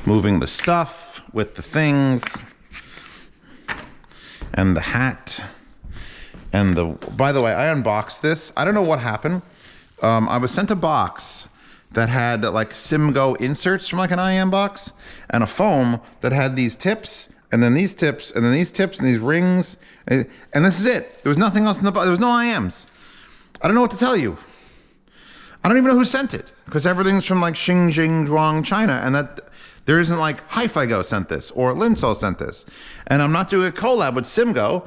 moving the stuff with the things and the hat and the, by the way, I unboxed this. I don't know what happened. I was sent a box that had like SimGo inserts from like an IM box and a foam that had these tips and then these tips and then these tips and these rings. And this is it. There was nothing else in the box. There was no IMs. I don't know what to tell you. I don't even know who sent it because everything's from like Xinjiang, China, and that there isn't like FiiO sent this or Linsol sent this. And I'm not doing a collab with SimGo.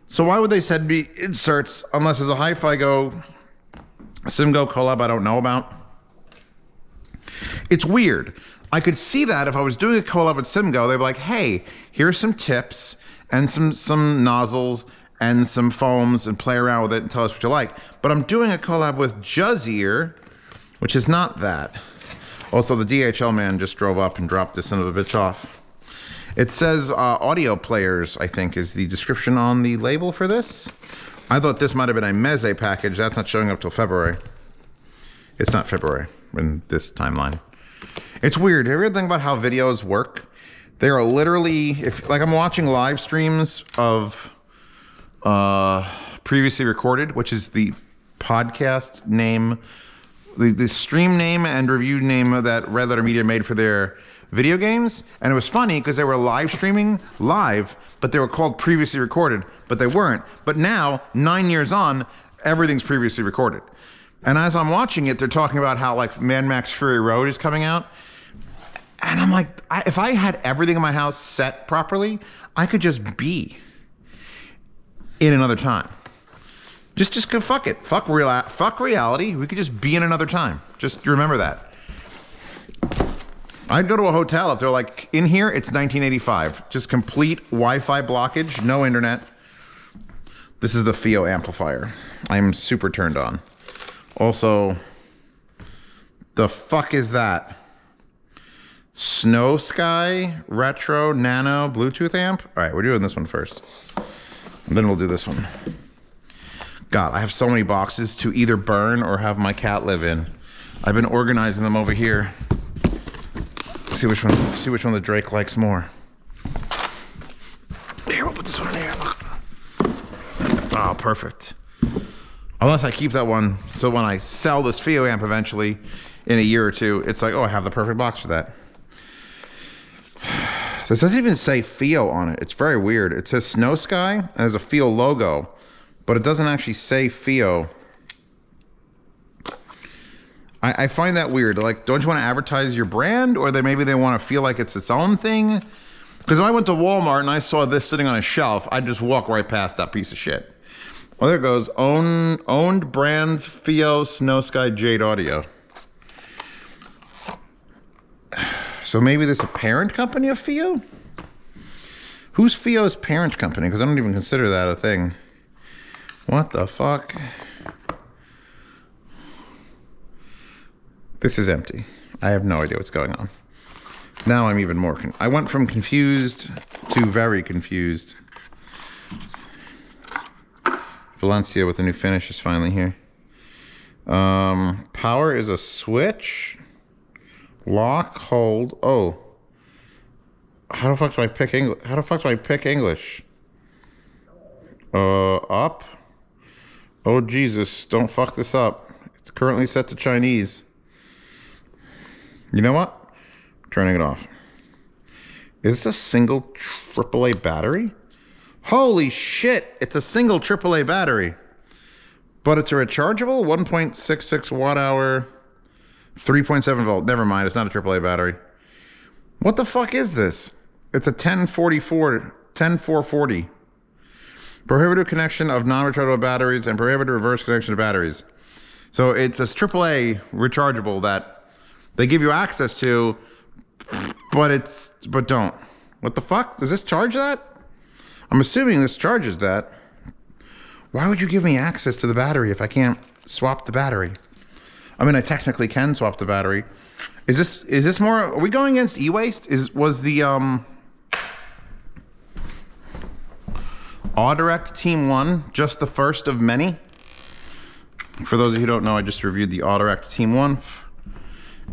So why would they send me inserts unless there's a FiiO SimGo collab I don't know about? It's weird. I could see that if I was doing a collab with SimGo, they'd be like, hey, here's some tips and some nozzles and some foams and play around with it and tell us what you like. But I'm doing a collab with Juzzier, which is not that. Also, the DHL man just drove up and dropped this son of a bitch off. It says audio players, I think, is the description on the label for this. I thought this might have been a Meze package. That's not showing up till February. It's not February in this timeline. It's weird. Have you ever think about how videos work? They are literally, if like I'm watching live streams of previously recorded, which is the podcast name, the stream name and review name that Red Letter Media made for their video games. And it was funny because they were live streaming live, but they were called previously recorded, but they weren't. But now, 9 years on, everything's previously recorded. And as I'm watching it, they're talking about how like Mad Max Fury Road is coming out. And I'm like, if I had everything in my house set properly, I could just be in another time. Just go fuck it. Fuck reality. We could just be in another time. Just remember that. I'd go to a hotel if they're like, in here, it's 1985. Just complete Wi-Fi blockage, no internet. This is the FiiO amplifier. I'm super turned on. Also, the fuck is that? Snowsky Retro Nano Bluetooth amp? All right, we're doing this one first. And then we'll do this one. God, I have so many boxes to either burn or have my cat live in. I've been organizing them over here. See which one the Drake likes more. Here, we'll put this one in here. Look. Oh, perfect. Unless I keep that one, so when I sell this FiiO amp eventually, in a year or two, it's like, oh, I have the perfect box for that. So it doesn't even say FiiO on it. It's very weird. It says Snowsky, and there's a FiiO logo, but it doesn't actually say FiiO. I find that weird. Like, don't you want to advertise your brand, or maybe they want to feel like it's its own thing? Because if I went to Walmart and I saw this sitting on a shelf, I'd just walk right past that piece of shit. Oh, there it goes. Owned brands, FiiO, Snowsky, Jade Audio. So maybe this is a parent company of FiiO? Who's FiiO's parent company? Because I don't even consider that a thing. What the fuck? This is empty. I have no idea what's going on. Now I'm even more I went from confused to very confused. Valencia with a new finish is finally here. Power is a switch. Lock, hold. Oh. How the fuck do I pick English? How the fuck do I pick English? Up. Oh, Jesus. Don't fuck this up. It's currently set to Chinese. You know what? I'm turning it off. Is this a single AAA battery? Holy shit. It's a single AAA battery. But it's a rechargeable 1.66 watt hour, 3.7 volt. Never mind. It's not a AAA battery. What the fuck is this? It's a 10440. Prohibited connection of non-rechargeable batteries and prohibited reverse connection to batteries. So it's a AAA rechargeable that they give you access to, but don't. What the fuck? Does this charge that? I'm assuming this charges that. Why would you give me access to the battery if I can't swap the battery? I mean, I technically can swap the battery. Is this more? Are we going against e-waste? Was the AuDirect Team 1 just the first of many? For those of you who don't know, I just reviewed the AuDirect Team 1,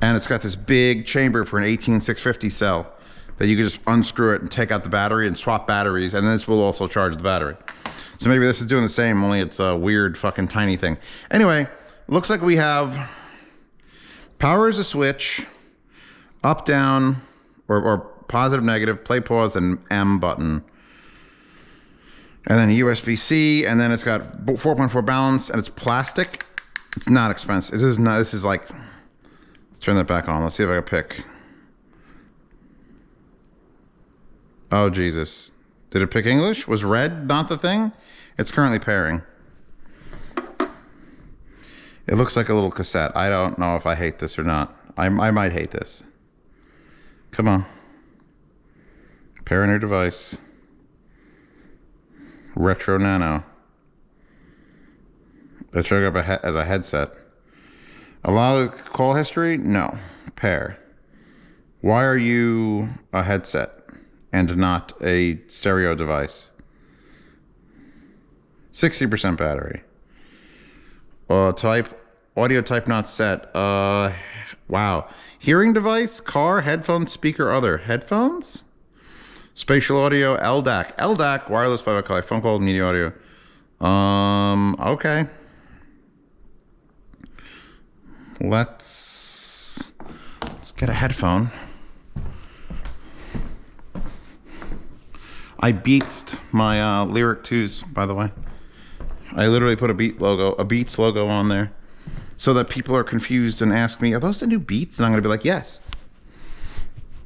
And it's got this big chamber for an 18650 cell that you can just unscrew it and take out the battery and swap batteries, and this will also charge the battery. So maybe this is doing the same, only it's a weird fucking tiny thing. Anyway, looks like we have power is a switch, up, down, or positive, negative, play, pause, and M button. And then USB-C, and then it's got 4.4 balance, and it's plastic. It's not expensive. This is like, let's turn that back on. Let's see if I can pick. Oh, Jesus. Did it pick English? Was red not the thing? It's currently pairing. It looks like a little cassette. I don't know if I hate this or not. I might hate this. Come on. Pairing your device. Retro Nano. It showed up as a headset. Allow call history? No. Pair. Why are you a headset and not a stereo device? 60% battery. Type, audio type not set. Wow. Hearing device, car, headphones, speaker, other. Headphones? Spatial audio, LDAC. LDAC, wireless by phone call, media audio. Okay. Let's get a headphone. I beatsed my Lyric 2s, by the way. I literally put a Beats logo on there so that people are confused and ask me, are those the new Beats? And I'm going to be like, yes.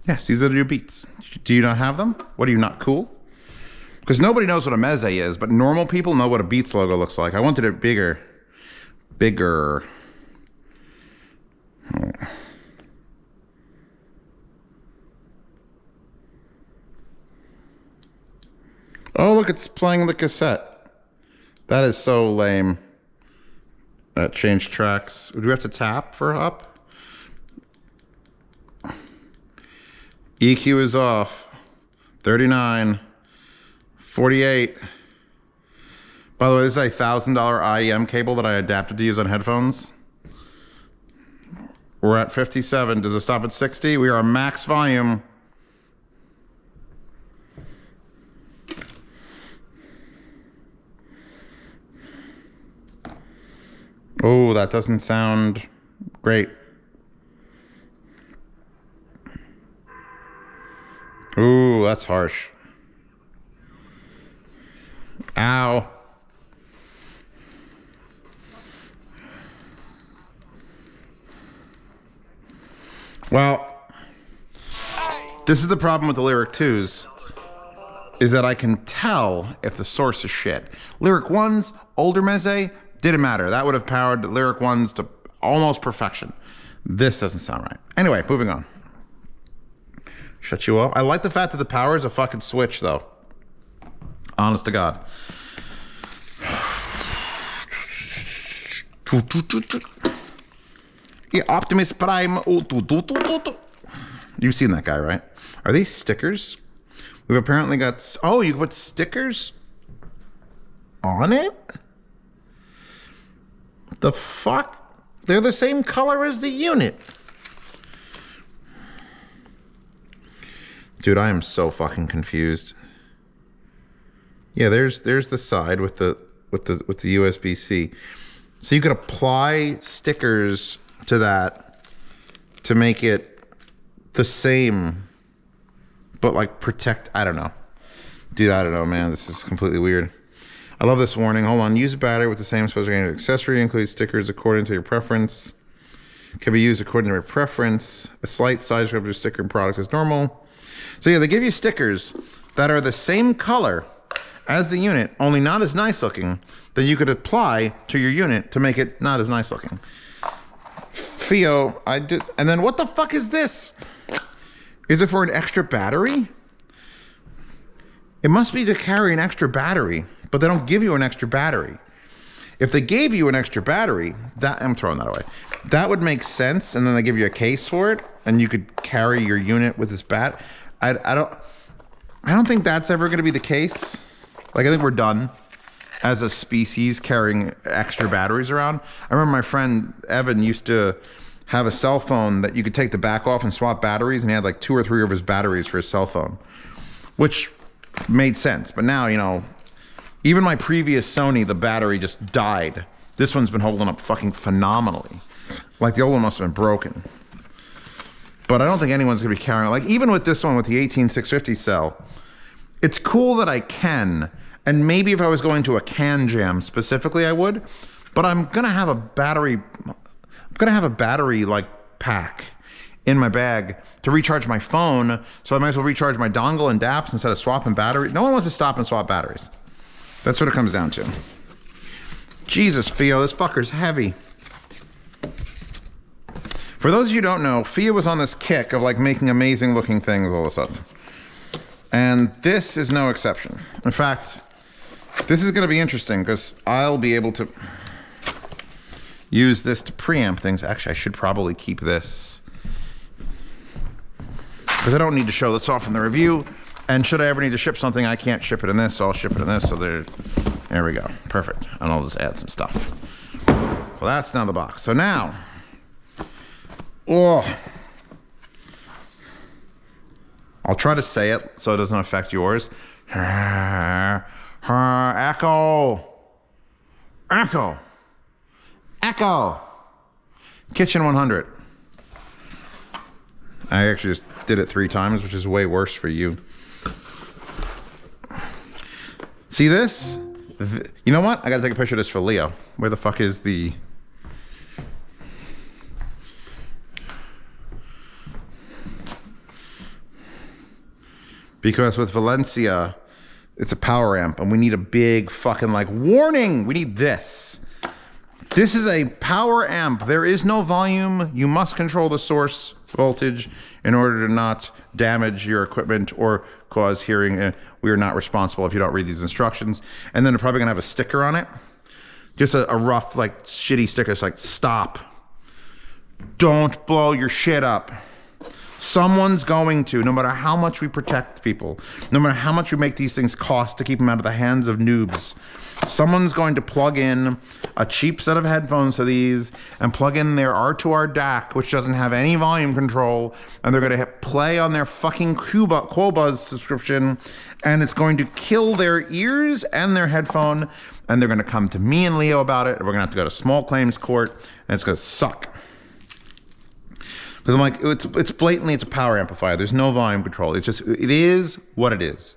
Yes, these are the new Beats. Do you not have them? What, are you not cool? Because nobody knows what a Meze is, but normal people know what a Beats logo looks like. I wanted it bigger. Bigger. Oh, look, it's playing the cassette. That is so lame. Change tracks. Do we have to tap for up? EQ is off. 39. 48. By the way, this is a $1,000 IEM cable that I adapted to use on headphones. We're at 57. Does it stop at 60? We are max volume. Oh, that doesn't sound great. Ooh, that's harsh. Ow. Well, this is the problem with the Lyric 2s, is that I can tell if the source is shit. Lyric 1s, older Meze, didn't matter. That would have powered Lyric 1s to almost perfection. This doesn't sound right. Anyway, moving on. Shut you off. I like the fact that the power is a fucking switch, though. Honest to God. Yeah, Optimus Prime. You've seen that guy, right? Are these stickers? We've apparently got... Oh, you can put stickers on it? The fuck? They're the same color as the unit. Dude, I am so fucking confused. Yeah, there's the side with the USB-C. So you could apply stickers to that to make it the same, but like protect. I don't know. Dude, I don't know, man. This is completely weird. I love this warning. Hold on. Use a battery with the same specification accessory. Include stickers according to your preference. Can be used according to your preference. A slight size of your sticker and product is normal. So yeah, they give you stickers that are the same color as the unit, only not as nice looking, that you could apply to your unit to make it not as nice looking. FiiO, and then what the fuck is this? Is it for an extra battery? It must be to carry an extra battery, but they don't give you an extra battery. If they gave you an extra battery, I'm throwing that away. That would make sense, and then they give you a case for it, and you could carry your unit with this bat. I don't think that's ever going to be the case. Like, I think we're done as a species carrying extra batteries around. I remember my friend Evan used to have a cell phone that you could take the back off and swap batteries, and he had like 2 or 3 of his batteries for his cell phone, which made sense. But now, you know, even my previous Sony, the battery just died. This one's been holding up fucking phenomenally. Like the old one must have been broken. But I don't think anyone's gonna be carrying, like even with this one with the 18650 cell, it's cool that I can, and maybe if I was going to a can jam specifically I would, but I'm gonna have a battery like pack in my bag to recharge my phone, so I might as well recharge my dongle and DAPs instead of swapping batteries. No one wants to stop and swap batteries. That's what it comes down to. Jesus, FiiO, this fucker's heavy. For those of you who don't know, FiiO was on this kick of like making amazing looking things all of a sudden. And this is no exception. In fact, this is gonna be interesting because I'll be able to use this to preamp things. Actually, I should probably keep this because I don't need to show this off in the review. And should I ever need to ship something, I can't ship it in this, so I'll ship it in this. So there we go, perfect. And I'll just add some stuff. So that's now the box. So now, oh, I'll try to say it so it doesn't affect yours. Echo, echo, echo, kitchen 100. I actually just did it 3 times, which is way worse for you. See this? You know what? I gotta take a picture of this for Leo. Where the fuck is the... Because with Valencia, it's a power amp and we need a big fucking like warning. We need this. This is a power amp. There is no volume. You must control the source voltage in order to not damage your equipment or cause hearing. We are not responsible if you don't read these instructions. And then they're probably gonna have a sticker on it. Just a rough, like shitty sticker. It's like, stop. Don't blow your shit up. Someone's going to, no matter how much we protect people, no matter how much we make these things cost to keep them out of the hands of noobs, someone's going to plug in a cheap set of headphones to these and plug in their R2R DAC, which doesn't have any volume control, and they're going to hit play on their fucking Qobuz subscription, and it's going to kill their ears and their headphone, and they're going to come to me and Leo about it, and we're going to have to go to small claims court, and it's going to suck. Because I'm like, it's blatantly, it's a power amplifier. There's no volume control. It's just, it is what it is.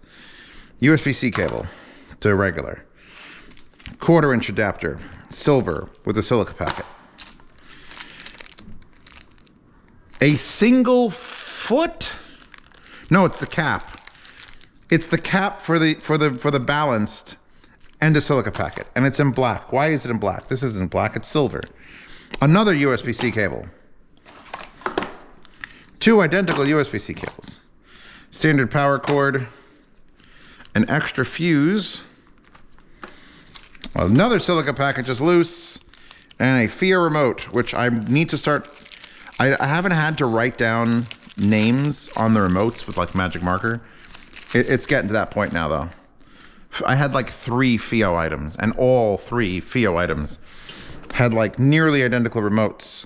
USB-C cable to regular. 1/4-inch adapter, silver with a silica packet. A single foot? No, it's the cap. It's the cap for the balanced and a silica packet. And it's in black. Why is it in black? This isn't black, it's silver. Another USB-C cable. 2 identical USB-C cables. Standard power cord, an extra fuse, another silica package is loose, and a FiiO remote, which I need to start. I haven't had to write down names on the remotes with like magic marker. It's getting to that point now though. I had like 3 FiiO items, and all 3 FiiO items had like nearly identical remotes.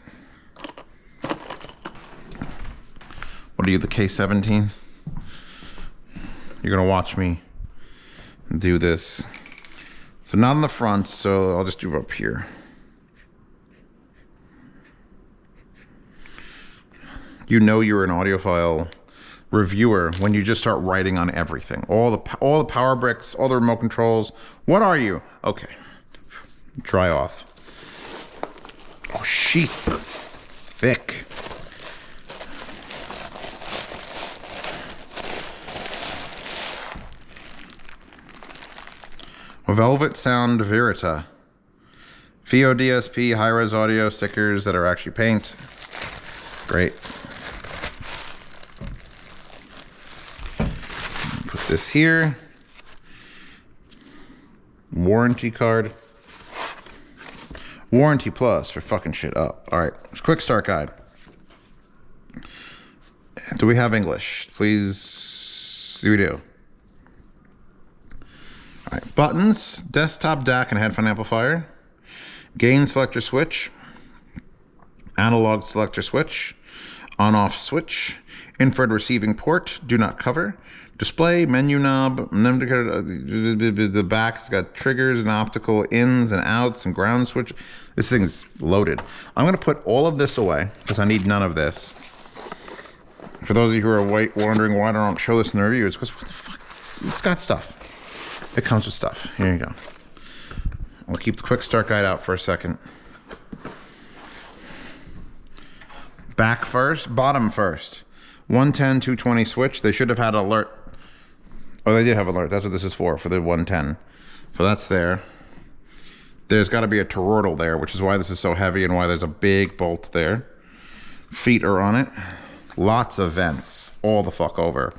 What are you, the K17? You're gonna watch me do this. So not on the front, so I'll just do it up here. You know you're an audiophile reviewer when you just start writing on everything. All the power bricks, all the remote controls. What are you? Okay, dry off. Oh, sheath, thick. Velvet Sound Verita. FiiO DSP high-res audio stickers that are actually paint. Great. Put this here. Warranty card. Warranty plus for fucking shit up. All right, quick start guide. Do we have English? Please, we do. All right, buttons, desktop DAC and headphone amplifier, gain selector switch, Analog selector switch, on-off switch, infrared receiving port, do not cover, display, menu knob, the back's got triggers and optical ins and outs and ground switch. This thing's loaded. I'm gonna put all of this away because I need none of this. For those of you who are wondering why I don't show this in the review, it's because what the fuck? It's got stuff. It comes with stuff. Here you go. I'll keep the quick start guide out for a second. Back first, bottom first. 110, 220 switch. They should have had alert. Oh, they did have alert. That's what this is for the 110. So that's there. There's got to be a toroidal there, which is why this is so heavy and why there's a big bolt there. Feet are on it. Lots of vents all the fuck over.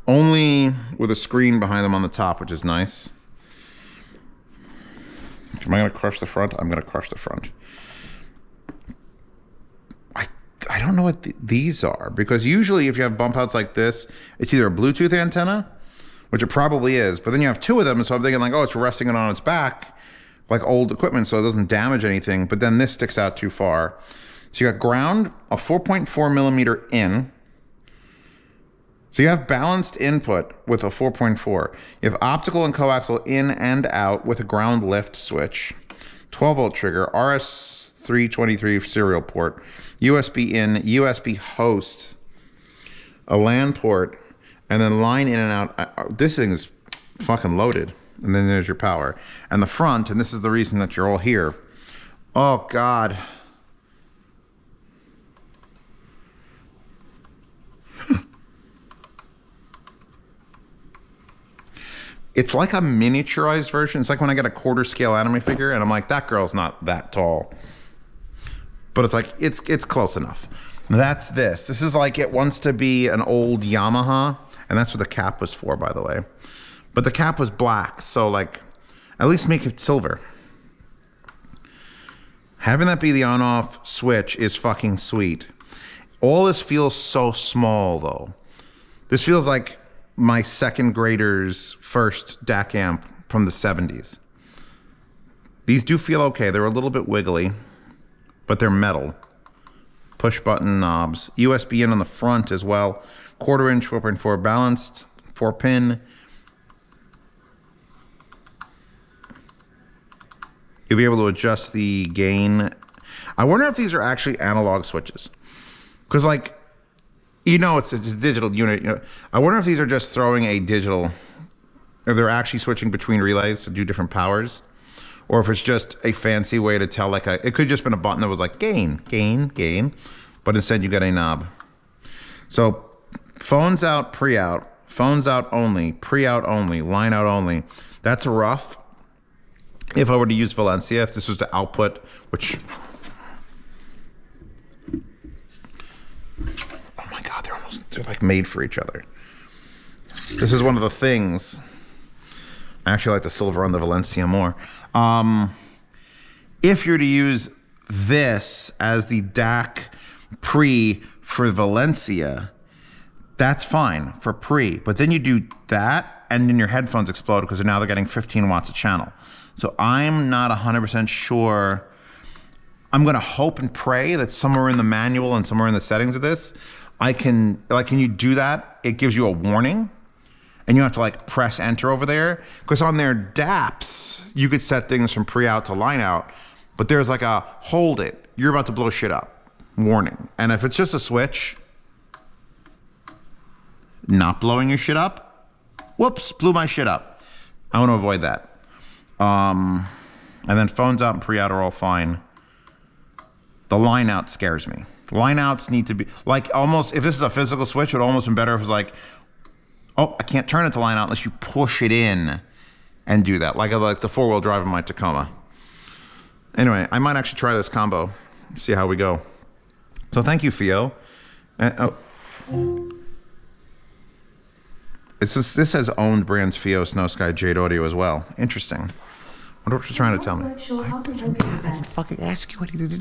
Only with a screen behind them on the top, which is nice. Am I going to crush the front? I'm going to crush the front. I don't know what these are, because usually if you have bump outs like this, it's either a Bluetooth antenna, which it probably is, but then you have two of them, so I'm thinking like, oh, it's resting it on its back, like old equipment, so it doesn't damage anything, but then this sticks out too far. So you got ground, a 4.4 millimeter in. So you have balanced input with a 4.4. You have optical and coaxial in and out with a ground lift switch, 12 volt trigger, RS323 serial port, USB in, USB host, a LAN port, and then line in and out. This thing is fucking loaded. And then there's your power. And the front, and this is the reason that you're all here. Oh God. It's like a miniaturized version. It's like when I get a quarter scale anime figure and I'm like, that girl's not that tall. But it's like, it's close enough. That's this. This is like, it wants to be an old Yamaha, and that's what the cap was for, by the way. But the cap was black, so like, at least make it silver. Having that be the on-off switch is fucking sweet. All this feels so small though. This feels like my second grader's first DAC amp from the 70s. These do feel okay. They're a little bit wiggly, but they're metal. Push button knobs. USB in on the front as well. 1/4 inch, 4.4 balanced, 4 pin. You'll be able to adjust the gain. I wonder if these are actually analog switches. Because like, you know it's a digital unit. You know, I wonder if these are just throwing a digital, if they're actually switching between relays to do different powers. Or if it's just a fancy way to tell, like it could just been a button that was like gain, gain, gain. But instead you got a knob. So phones out, pre-out, phones out only, pre-out only, line out only. That's rough. If I were to use Valencia, if this was to output, which, oh my God, they're like made for each other. This is one of the things. I actually like the silver on the Valencia more. If you're to use this as the DAC pre for Valencia, that's fine for pre, but then you do that and then your headphones explode because now they're getting 15 watts a channel. So I'm not 100% sure. I'm gonna hope and pray that somewhere in the manual and somewhere in the settings of this, can you do that? It gives you a warning and you have to like press enter over there. Because on their DAPs, you could set things from pre-out to line out, but there's like a hold it, you're about to blow shit up, warning. And if it's just a switch, not blowing your shit up, whoops, blew my shit up. I want to avoid that. And then phones out and pre-out are all fine. The line out scares me. Line outs need to be, like almost, if this is a physical switch, it would almost been better if it was like, oh, I can't turn it to line out unless you push it in and do that. Like the 4-wheel drive in my Tacoma. Anyway, I might actually try this combo, see how we go. So thank you, FiiO. This has owned brands FiiO, Snowsky, Jade Audio as well. Interesting. I wonder what you're trying to tell me. I didn't fucking ask you anything.